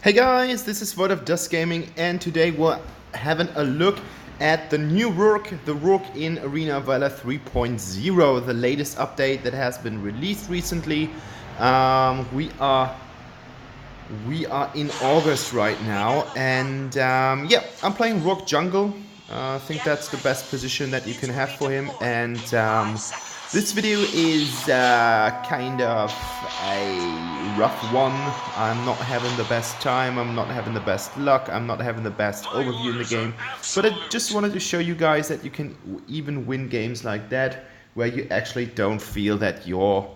Hey guys, this is Void of Dust Gaming, and today we're having a look at the new Rourke, the Rourke in Arena Valor 3.0, the latest update that has been released recently. We are in August right now, and yeah, I'm playing Rourke jungle. I think that's the best position that you can have for him, and this video is kind of a rough one. I'm not having the best time, I'm not having the best luck, I'm not having the best overview in the game, but I just wanted to show you guys that you can even win games like that, where you actually don't feel that your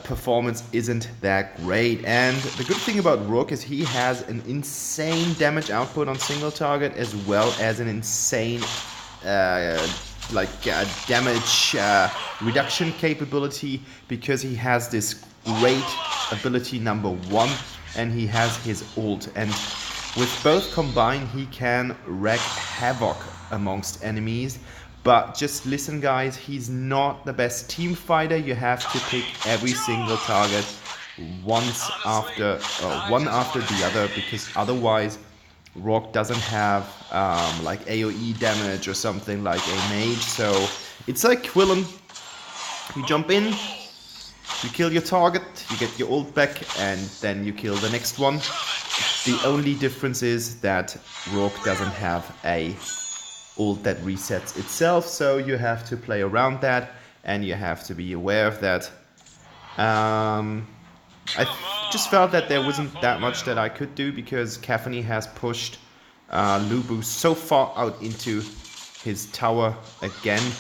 performance isn't that great. And the good thing about Rourke is he has an insane damage output on single target, as well as an insane damage reduction capability, because he has this great ability number 1 and he has his ult, and with both combined he can wreak havoc amongst enemies. But just listen guys, he's not the best team fighter. You have to pick every single target one after the other, because otherwise Rourke doesn't have like AoE damage or something like a mage. So it's like Quillen. You jump in, you kill your target, you get your ult back, and then you kill the next one. The only difference is that Rourke doesn't have a ult that resets itself, so you have to play around that, and you have to be aware of that. I just felt that there wasn't that much that I could do, because Fafnir has pushed Lubu so far out into his tower again.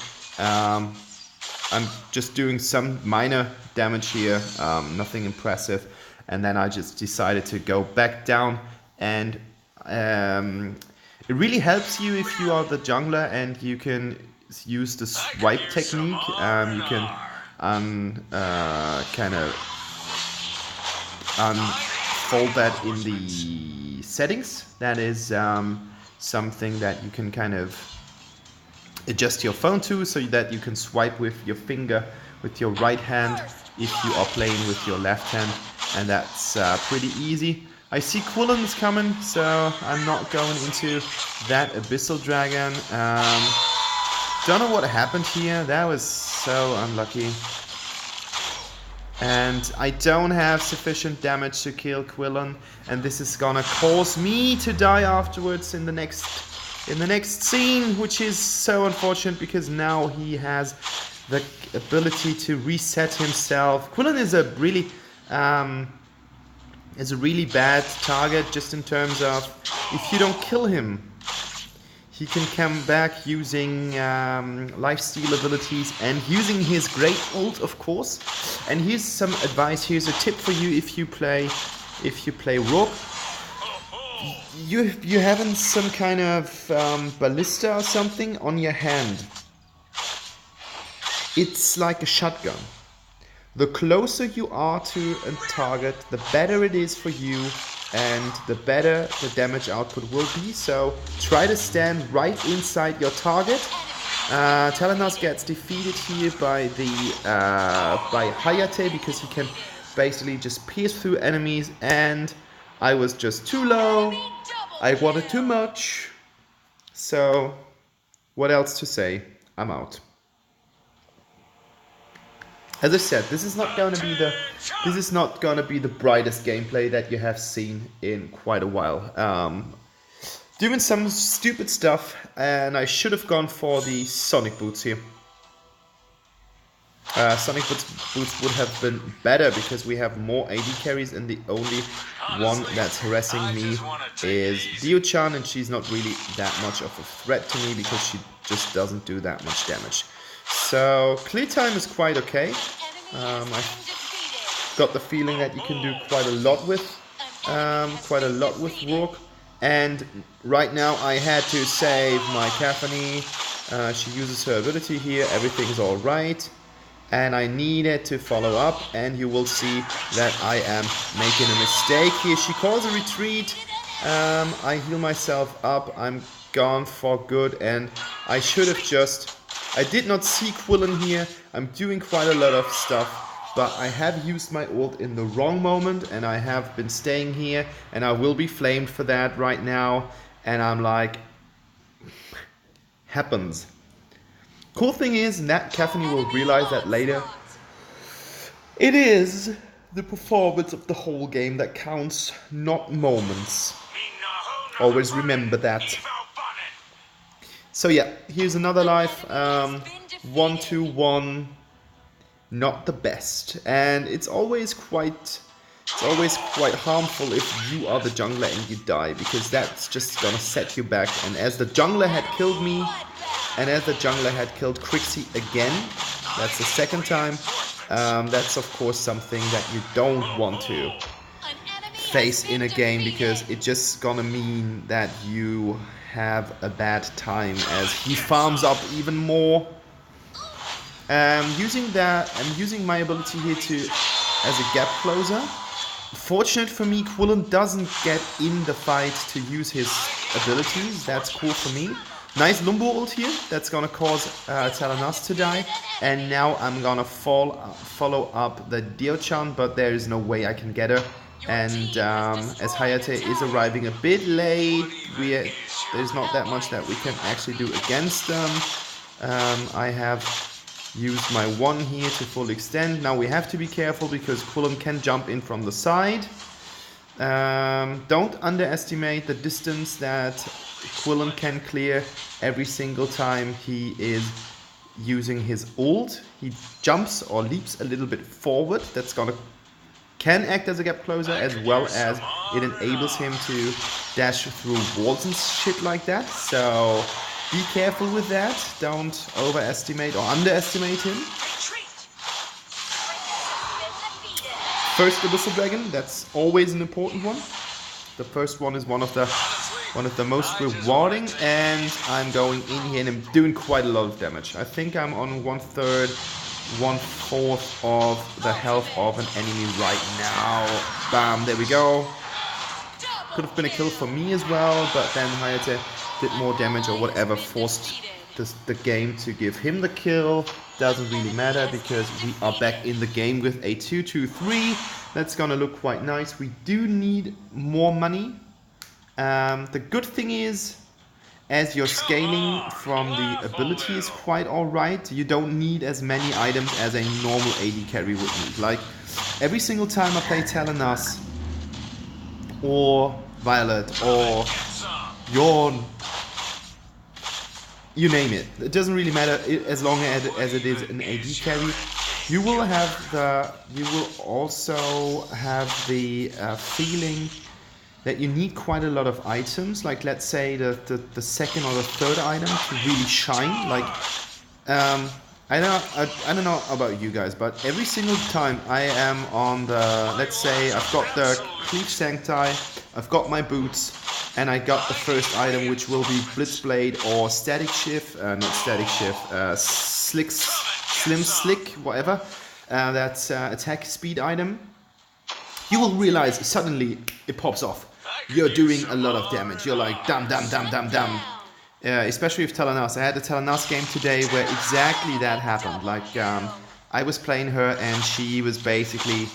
I'm just doing some minor damage here, nothing impressive, and then I just decided to go back down. And it really helps you if you are the jungler and you can use the swipe technique. You can kind of unfold that in the settings. That is something that you can kind of adjust your phone to, so that you can swipe with your finger with your right hand if you are playing with your left hand, and that's pretty easy. I see Quillen's coming, so I'm not going into that Abyssal Dragon. Don't know what happened here, that was so unlucky. And I don't have sufficient damage to kill Quillen, and this is gonna cause me to die afterwards in the next scene, which is so unfortunate, because now he has the ability to reset himself. Quillen is a really bad target, just in terms of, if you don't kill him, he can come back using lifesteal abilities and using his great ult, of course. And here's some advice, here's a tip for you if you play Rourke. You having some kind of ballista or something on your hand. It's like a shotgun. The closer you are to a target, the better it is for you, and the better the damage output will be. So try to stand right inside your target. Talon gets defeated here by Hayate, because he can basically just pierce through enemies, and I was just too low. I wanted too much. So what else to say? I'm out. As I said, this is not going to be the brightest gameplay that you have seen in quite a while. Doing some stupid stuff, and I should have gone for the Sonic Boots here. Sonic Boots would have been better, because we have more AD carries, and the only one that's harassing me is Dio-chan, and she's not really that much of a threat to me, because she just doesn't do that much damage. So clear time is quite okay. I've got the feeling that you can do quite a lot with Rourke. And right now I had to save my Fafnir. She uses her ability here. Everything's all right. And I needed to follow up, and you will see that I am making a mistake here. She calls a retreat. I heal myself up. I'm gone for good, and I did not see Quillen here. I'm doing quite a lot of stuff but I have used my ult in the wrong moment, and I have been staying here, and I will be flamed for that right now, and I'm like, happens. Cool thing is, Nat Caffney will realize that later. It is the performance of the whole game that counts, not moments. Always remember that. So yeah, here's another life. 1-2-1, not the best, and it's always quite harmful if you are the jungler and you die, because that's just gonna set you back. And as the jungler had killed me, and as the jungler had killed Crixie again, that's the second time. That's of course something that you don't want to face in a game, because it's just gonna mean that you have a bad time as he farms up even more. Using my ability here as a gap closer. Fortunate for me, Quillen doesn't get in the fight to use his abilities. That's cool for me. Nice Lumbo ult here. That's gonna cause Talanas to die. And now I'm gonna follow up the Dio-chan, but there is no way I can get her. And as Hayate is arriving a bit late, there's not that much that we can actually do against them. I have used my 1 here to full extend. Now we have to be careful because Quillen can jump in from the side. Don't underestimate the distance that Quillen can clear every single time he is using his ult. He jumps or leaps a little bit forward. That's can act as a gap closer, as well as it enables him to dash through walls and shit like that. So be careful with that. Don't overestimate or underestimate him. First Abyssal Dragon, that's always an important one. The first one is one of the most rewarding, and I'm going in here and I'm doing quite a lot of damage. I think I'm on 1/3, 1/4 of the health of an enemy right now. Bam, there we go. Could have been a kill for me as well, but then Hayate did more damage or whatever, forced the game to give him the kill. Doesn't really matter because we are back in the game with a 2-2-3. That's gonna look quite nice. We do need more money. The good thing is, as your scaling from the ability is quite alright, you don't need as many items as a normal AD carry would need. Like, every single time I play Talanas, or Violet, or Yorn, you name it. It doesn't really matter as long as it is an AD carry. You will also have the feeling that you need quite a lot of items. Like, let's say the second or the third item to really shine. Like, I don't know about you guys, but every single time I am on the, let's say I've got the Cleave Sancti, I've got my boots, and I got the first item, which will be Blitzblade or Static Shift, not Static Shift, Slim Slick, whatever, that's attack speed item. You will realize suddenly it pops off. You're doing a lot of damage. You're like, damn. Especially with Talanas. I had a Talanas game today where exactly that happened. Like, I was playing her and she was basically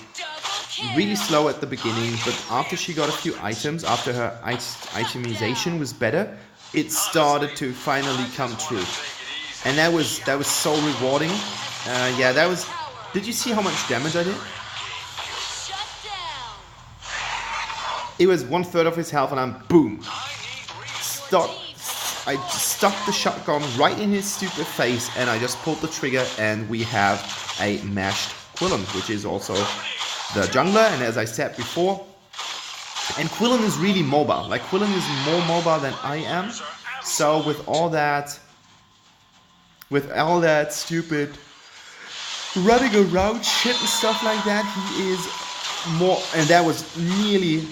really slow at the beginning, but after she got a few items, after her itemization was better, it started to finally come true. And that was so rewarding. Yeah, that was... Did you see how much damage I did? It was 1/3 of his health and I'm boom. I stuck the shotgun right in his stupid face and I just pulled the trigger and we have a mashed Quillen, which is also the jungler, and as I said before, and Quillen is really mobile. Like, Quillen is more mobile than I am. So with all that stupid running around shit and stuff like that, he is more, and that was nearly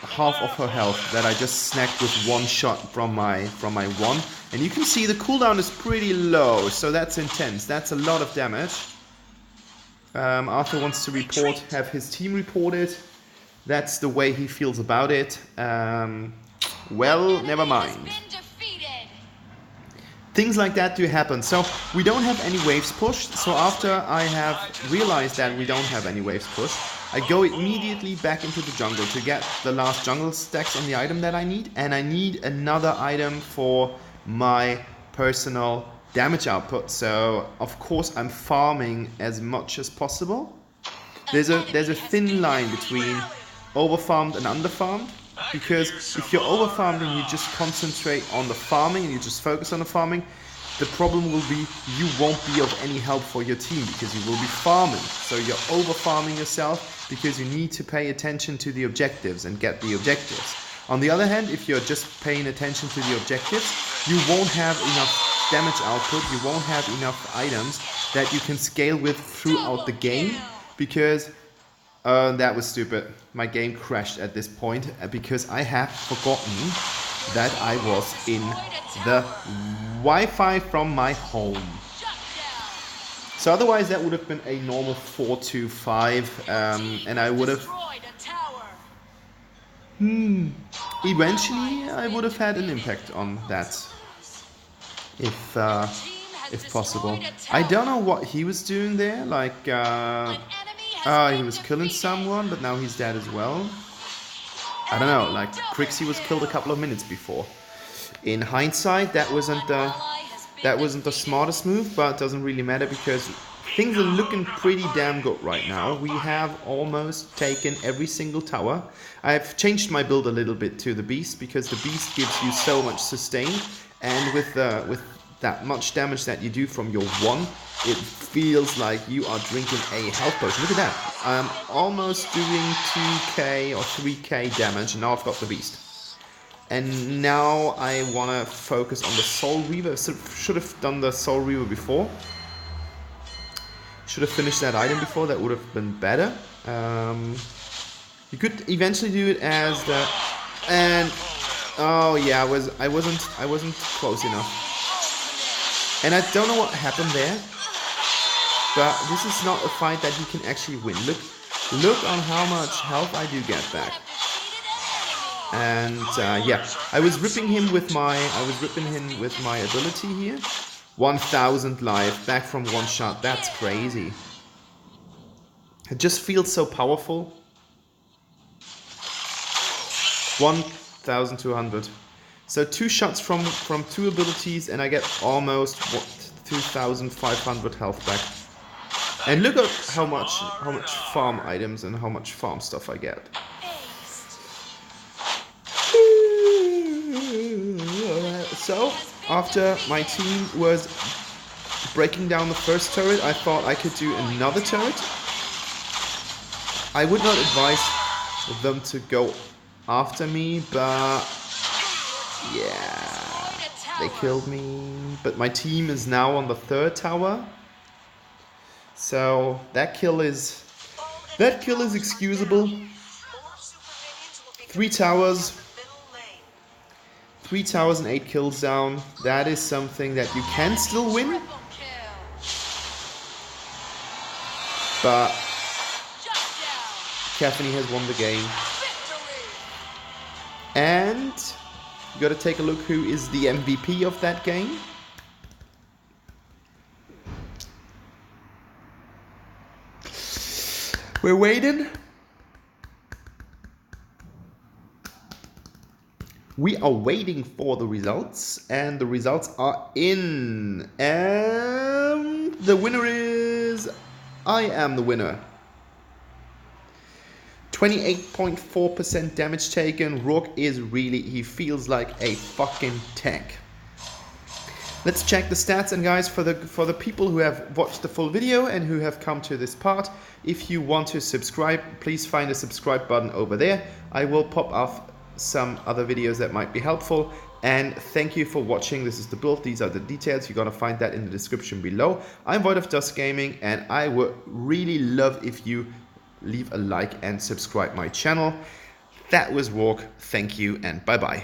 half of her health that I just snagged with one shot from my 1. And you can see the cooldown is pretty low, so that's intense. That's a lot of damage. Arthur wants to have his team report it. That's the way he feels about it. Well, never mind. things like that do happen. So we don't have any waves pushed. So after I have realized that we don't have any waves pushed, I go immediately back into the jungle to get the last jungle stacks on the item that I need. And I need another item for my personal damage output. So of course I'm farming as much as possible. There's a thin line between overfarmed and underfarmed. Because if you're overfarmed and you just concentrate on the farming and you just focus on the farming, the problem will be you won't be of any help for your team because you will be farming. So you're overfarming yourself because you need to pay attention to the objectives and get the objectives. On the other hand, if you're just paying attention to the objectives, you won't have enough damage output, you won't have enough items that you can scale with throughout the game because that was stupid. My game crashed at this point because I have forgotten that I was in the Wi-Fi from my home. So otherwise that would have been a normal 4-5 and I would have... Eventually I would have had an impact on that. If possible. I don't know what he was doing there, like... he was killing someone, but now he's dead as well. I don't know, like Crixie was killed a couple of minutes before. In hindsight, that wasn't the smartest move, but it doesn't really matter because things are looking pretty damn good right now. We have almost taken every single tower. I've changed my build a little bit to the Beast because the Beast gives you so much sustain, and with that much damage that you do from your one, it feels like you are drinking a health potion. Look at that. I'm almost doing 2k or 3k damage, and now I've got the Beast. And now I want to focus on the Soulreaver. So should have done the Soulreaver before. Should have finished that item before. That would have been better. You could eventually do it as the... And... Oh yeah, I wasn't close enough. And I don't know what happened there, but this is not a fight that you can actually win. Look on how much health I do get back. And yeah, I was ripping him with my ability here. 1000 life back from one shot. That's crazy. It just feels so powerful. 1200. So 2 shots from 2 abilities and I get almost 2500 health back. And look at how much farm items and how much farm stuff I get. So after my team was breaking down the first turret, I thought I could do another turret. I would not advise them to go after me, but yeah, they killed me. But my team is now on the 3rd tower. So that kill is excusable. 3 towers and 8 kills down. That is something that you can still win. But Fafnir has won the game. And you gotta take a look who is the MVP of that game. We're waiting. We are waiting for the results, and the results are in. And the winner is... I am the winner. 28.4% damage taken. Rourke is really... he feels like a fucking tank. Let's check the stats, and guys, for the people who have watched the full video and who have come to this part, if you want to subscribe, please find the subscribe button over there. I will pop off some other videos that might be helpful, and thank you for watching. This is the build, these are the details. You're gonna find that in the description below. I'm Void of Dust Gaming, and I would really love if you leave a like and subscribe my channel. That was Rourke. Thank you and bye bye.